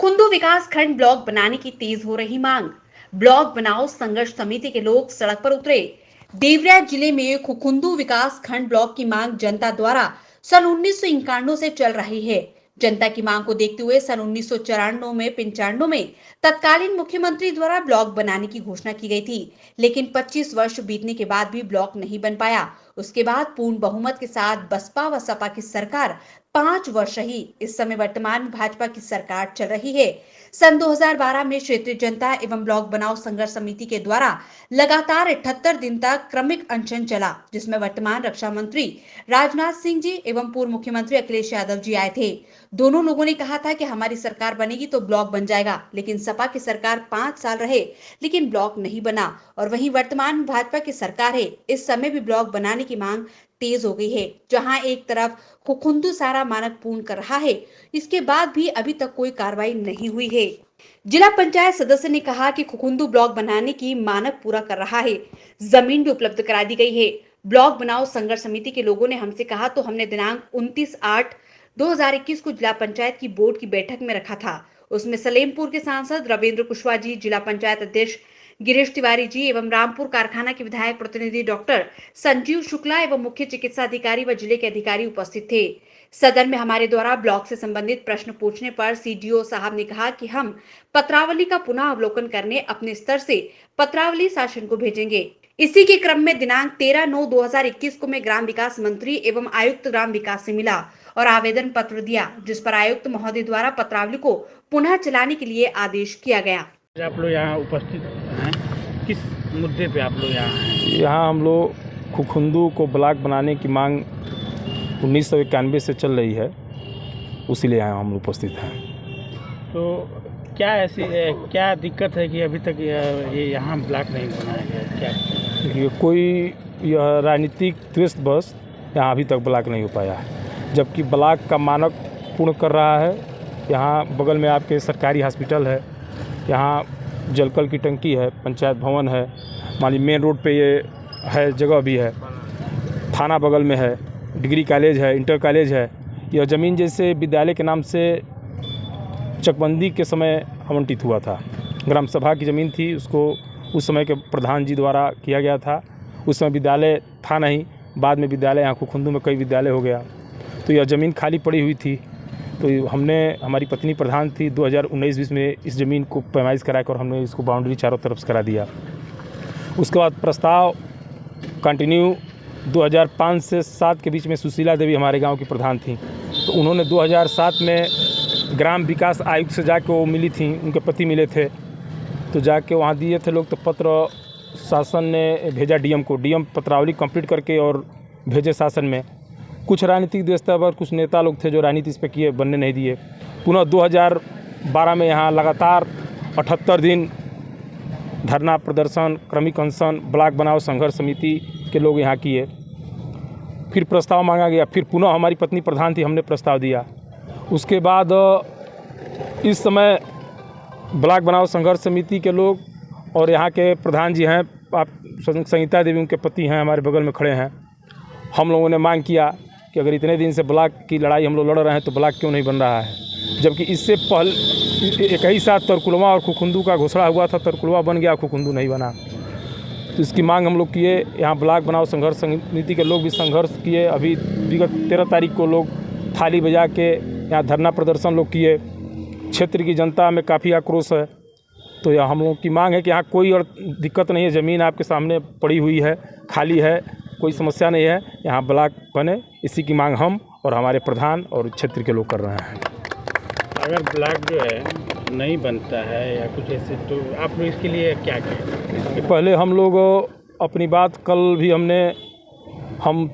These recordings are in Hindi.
खुखुंदू विकास खंड ब्लॉक बनाने की तेज हो रही मांग। ब्लॉक बनाओ संघर्ष समिति के लोग सड़क पर उतरे। देवरिया जिले में खुखुंदू विकास खंड ब्लॉक की मांग जनता द्वारा सन 1991 से चल रही है। जनता की मांग को देखते हुए सन 1994 में 95 में तत्कालीन मुख्यमंत्री द्वारा ब्लॉक बनाने की घोषणा की गई थी, लेकिन 25 वर्ष बीतने के बाद भी ब्लॉक नहीं बन पाया। उसके बाद पूर्ण बहुमत के साथ बसपा व सपा की सरकार 5 वर्ष रही। इस समय वर्तमान में भाजपा की सरकार चल रही है। सन 2012 में क्षेत्रीय जनता एवं ब्लॉक बनाओ संघर्ष समिति के द्वारा लगातार 78 दिन तक क्रमिक अनशन चला, जिसमें वर्तमान रक्षा मंत्री राजनाथ सिंह जी एवं पूर्व मुख्यमंत्री अखिलेश यादव जी आए थे। दोनों लोगों ने कहा था कि हमारी सरकार बनेगी तो ब्लॉक बन जाएगा, लेकिन सपा की सरकार 5 साल रहे लेकिन ब्लॉक नहीं बना। और वहीं वर्तमान भाजपा की सरकार है, इस समय भी ब्लॉक बनाने की मांग तेज हो गई है। जहां एक तरफ खुखुंदू सारा मानक पूर्ण कर रहा है, इसके बाद भी अभी तक कोई कार्रवाई नहीं हुई है। जिला पंचायत सदस्य ने कहा कि खुखुंदू ब्लॉक बनाने की मानक पूरा कर रहा है, जमीन भी उपलब्ध करा दी गई है। ब्लॉक बनाओ संघर्ष समिति के लोगों ने हमसे कहा तो हमने दिनांक 29/8/2021 को जिला पंचायत की बोर्ड की बैठक में रखा था। उसमें सलेमपुर के सांसद रविंद्र कुशवाहा जी, जिला पंचायत अध्यक्ष गिरीश तिवारी जी एवं रामपुर कारखाना के विधायक प्रतिनिधि डॉक्टर संजीव शुक्ला एवं मुख्य चिकित्सा अधिकारी व जिले के अधिकारी उपस्थित थे। सदन में हमारे द्वारा ब्लॉक से संबंधित प्रश्न पूछने पर सीडीओ साहब ने कहा कि हम पत्रावली का पुनः अवलोकन करने अपने स्तर से पत्रावली शासन को भेजेंगे। इसी के क्रम में दिनांक 13/9/2021 को मैं ग्राम विकास मंत्री एवं आयुक्त ग्राम विकास से मिला और आवेदन पत्र दिया, जिस पर आयुक्त महोदय द्वारा पत्रावली को पुनः चलाने के लिए आदेश किया गया। आप लोग यहाँ उपस्थित हैं, किस मुद्दे पे आप लोग यहाँ हैं? यहाँ हम लोग खुखुंदू को ब्लॉक बनाने की मांग 1991 से चल रही है, उसीलिए यहाँ हम लोग उपस्थित हैं। तो क्या दिक्कत है कि अभी तक ये यहाँ ब्लॉक नहीं बनाया गया? क्या देखिए, कोई यह राजनीतिक द्वेषवश यहाँ अभी तक ब्लॉक नहीं हो पाया है, जबकि ब्लॉक का मानक पूर्ण कर रहा है। यहाँ बगल में आपके सरकारी हॉस्पिटल है, यहाँ जलकल की टंकी है, पंचायत भवन है, मान लीजिए मेन रोड पे ये है, जगह भी है, थाना बगल में है, डिग्री कॉलेज है, इंटर कॉलेज है। यह ज़मीन जैसे विद्यालय के नाम से चकबंदी के समय आवंटित हुआ था। ग्राम सभा की ज़मीन थी, उसको उस समय के प्रधान जी द्वारा किया गया था। उस समय विद्यालय था नहीं, बाद में विद्यालय यहाँ खुखुंदू में कई विद्यालय हो गया, तो यह ज़मीन खाली पड़ी हुई थी। तो हमने, हमारी पत्नी प्रधान थी, 2019-20 में इस ज़मीन को पैमाइश कराकर हमने इसको बाउंड्री चारों तरफ से करा दिया। उसके बाद प्रस्ताव कंटिन्यू 2005 से 7 के बीच में सुशीला देवी हमारे गांव की प्रधान थी, तो उन्होंने 2007 में ग्राम विकास आयुक्त से जाके वो मिली थी, उनके पति मिले थे, तो जाके वहाँ दिए थे लोग। तो पत्र शासन ने भेजा डीएम को, डीएम पत्रावली कंप्लीट करके और भेजे शासन में। कुछ राजनीतिक दस्तावेज, कुछ नेता लोग थे जो राजनीति इस पर किए, बनने नहीं दिए। पुनः 2012 में यहाँ लगातार 78 दिन धरना प्रदर्शन, क्रमिक अनशन ब्लॉक बनाओ संघर्ष समिति के लोग यहाँ किए। फिर प्रस्ताव मांगा गया, फिर पुनः हमारी पत्नी प्रधान थी, हमने प्रस्ताव दिया। उसके बाद इस समय ब्लॉक बनाओ संघर्ष समिति के लोग और यहाँ के प्रधान जी हैं, आप संगीता देवी उनके पति हैं, हमारे बगल में खड़े हैं। हम लोगों ने मांग किया कि अगर इतने दिन से ब्लॉक की लड़ाई हम लोग लड़ रहे हैं तो ब्लॉक क्यों नहीं बन रहा है, जबकि इससे पहले एक ही साथ तरकुलवा और खुखुंदू का घोषणा हुआ था। तरकुलवा बन गया, खुखुंदू नहीं बना। तो इसकी मांग हम लोग किए। यहाँ ब्लॉक बनाओ संघर्ष समिति के लोग भी संघर्ष किए। अभी विगत 13 तारीख को लोग थाली बजा के यहाँ धरना प्रदर्शन लोग किए। क्षेत्र की जनता में काफ़ी आक्रोश है। तो यह हम लोगों की मांग है कि यहाँ कोई और दिक्कत नहीं है, ज़मीन आपके सामने पड़ी हुई है, खाली है, कोई समस्या नहीं है, यहाँ ब्लॉक बने। इसी की मांग हम और हमारे प्रधान और क्षेत्र के लोग कर रहे हैं। अगर ब्लॉक जो है नहीं बनता है या कुछ ऐसे, तो आप लोग इसके लिए क्या करें? पहले हम लोग अपनी बात, कल भी हम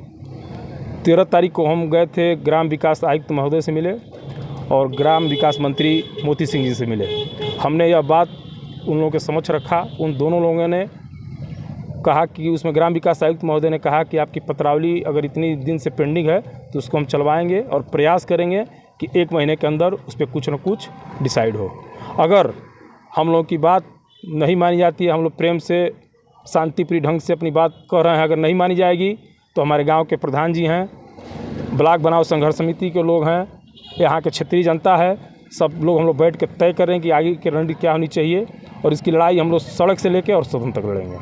13 तारीख को हम गए थे, ग्राम विकास आयुक्त महोदय से मिले और ग्राम विकास मंत्री मोती सिंह जी से मिले। हमने यह बात उन लोगों के समक्ष रखा। उन दोनों लोगों ने कहा कि उसमें ग्राम विकास आयुक्त महोदय ने कहा कि आपकी पत्रावली अगर इतनी दिन से पेंडिंग है तो उसको हम चलवाएंगे और प्रयास करेंगे कि 1 महीने के अंदर उस पर कुछ न कुछ डिसाइड हो। अगर हम लोगों की बात नहीं मानी जाती है, हम लोग प्रेम से शांतिप्रिय ढंग से अपनी बात कह रहे हैं, अगर नहीं मानी जाएगी तो हमारे गांव के प्रधान जी हैं, ब्लॉक बनाओ संघर्ष समिति के लोग हैं, यहाँ के क्षेत्रीय जनता है, सब लोग हम लोग बैठ के तय करें कि आगे की रणनीति क्या होनी चाहिए, और इसकी लड़ाई हम लोग सड़क से लेकर और सदन तक लड़ेंगे।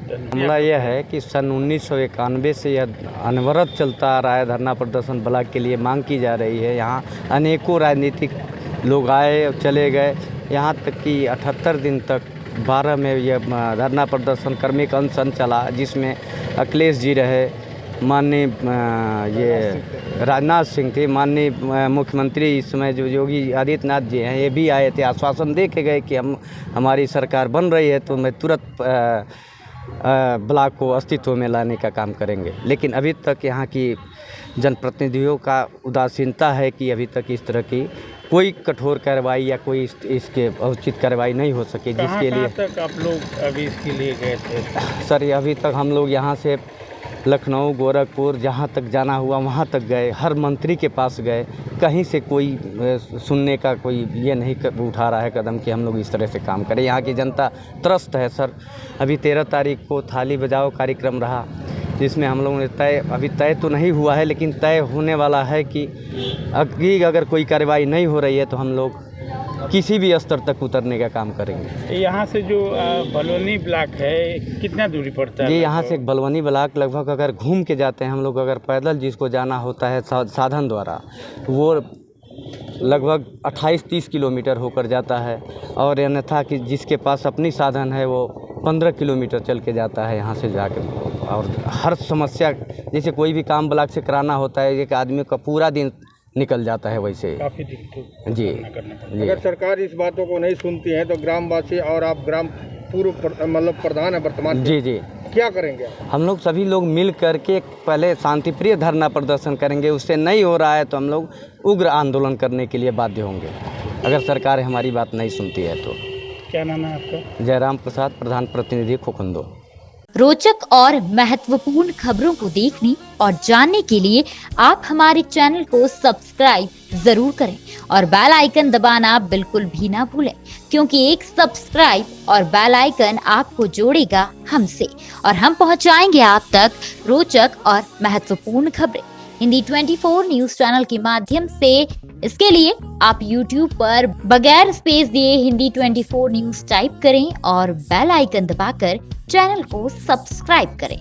मामला यह है कि सन 1991 से यह अनवरत चलता आ रहा है। धरना प्रदर्शन ब्लॉक के लिए मांग की जा रही है। यहाँ अनेकों राजनीतिक लोग आए और चले गए, यहाँ तक कि 78 दिन तक 12 में यह धरना प्रदर्शन क्रमिक अनशन चला, जिसमें अखिलेश जी रहे, माननीय ये राजनाथ सिंह थे, माननीय मुख्यमंत्री इस समय जो योगी आदित्यनाथ जी हैं ये भी आए थे। आश्वासन दे के गए कि हमारी सरकार बन रही है तो मैं तुरंत ब्लॉक को अस्तित्व में लाने का काम करेंगे। लेकिन अभी तक यहाँ की जनप्रतिनिधियों का उदासीनता है कि अभी तक इस तरह की कोई कठोर कार्रवाई या कोई इसके उचित कार्रवाई नहीं हो सकी, जिसके लिए कहाँ तक आप लोग अभी इसके लिए गए थे? सर अभी तक हम लोग यहाँ से लखनऊ, गोरखपुर, जहाँ तक जाना हुआ वहाँ तक गए, हर मंत्री के पास गए, कहीं से कोई सुनने का कोई ये नहीं उठा रहा है कदम कि हम लोग इस तरह से काम करें। यहाँ की जनता त्रस्त है सर। अभी 13 तारीख को थाली बजाओ कार्यक्रम रहा, जिसमें हम लोगों ने अभी तय तो नहीं हुआ है, लेकिन तय होने वाला है कि अगर कोई कार्रवाई नहीं हो रही है तो हम लोग किसी भी स्तर तक उतरने का काम करेंगे। यहाँ से जो बलवनी ब्लॉक है कितना दूरी पड़ता है? ये यहाँ से बलवनी ब्लॉक लगभग अगर घूम के जाते हैं हम लोग, अगर पैदल जिसको जाना होता है साधन द्वारा, वो लगभग 28-30 किलोमीटर होकर जाता है, और अन्यथा कि जिसके पास अपनी साधन है वो 15 किलोमीटर चल के जाता है यहाँ से जाकर। और हर समस्या, जैसे कोई भी काम ब्लॉक से कराना होता है, एक आदमी का पूरा दिन निकल जाता है, वैसे काफ़ी दिक्कत जी। अगर सरकार इस बातों को नहीं सुनती है तो ग्रामवासी और आप ग्राम पूर्व मतलब प्रधान है वर्तमान, जी जी, क्या करेंगे? हम लोग सभी लोग मिल करके पहले शांतिप्रिय धरना प्रदर्शन करेंगे। उससे नहीं हो रहा है तो हम लोग उग्र आंदोलन करने के लिए बाध्य होंगे, अगर सरकार हमारी बात नहीं सुनती है तो। क्या नाम है आपका? जयराम प्रसाद, प्रधान प्रतिनिधि खोखंदो। रोचक और महत्वपूर्ण खबरों को देखने और जानने के लिए आप हमारे चैनल को सब्सक्राइब जरूर करें और बेल आइकन दबाना बिल्कुल भी ना भूलें, क्योंकि एक सब्सक्राइब और बेल आइकन आपको जोड़ेगा हमसे और हम पहुंचाएंगे आप तक रोचक और महत्वपूर्ण खबरें हिंदी 24 न्यूज चैनल के माध्यम से। इसके लिए आप YouTube पर बगैर स्पेस दिए हिंदी 24 न्यूज टाइप करें और बेल आइकन दबाकर चैनल को सब्सक्राइब करें।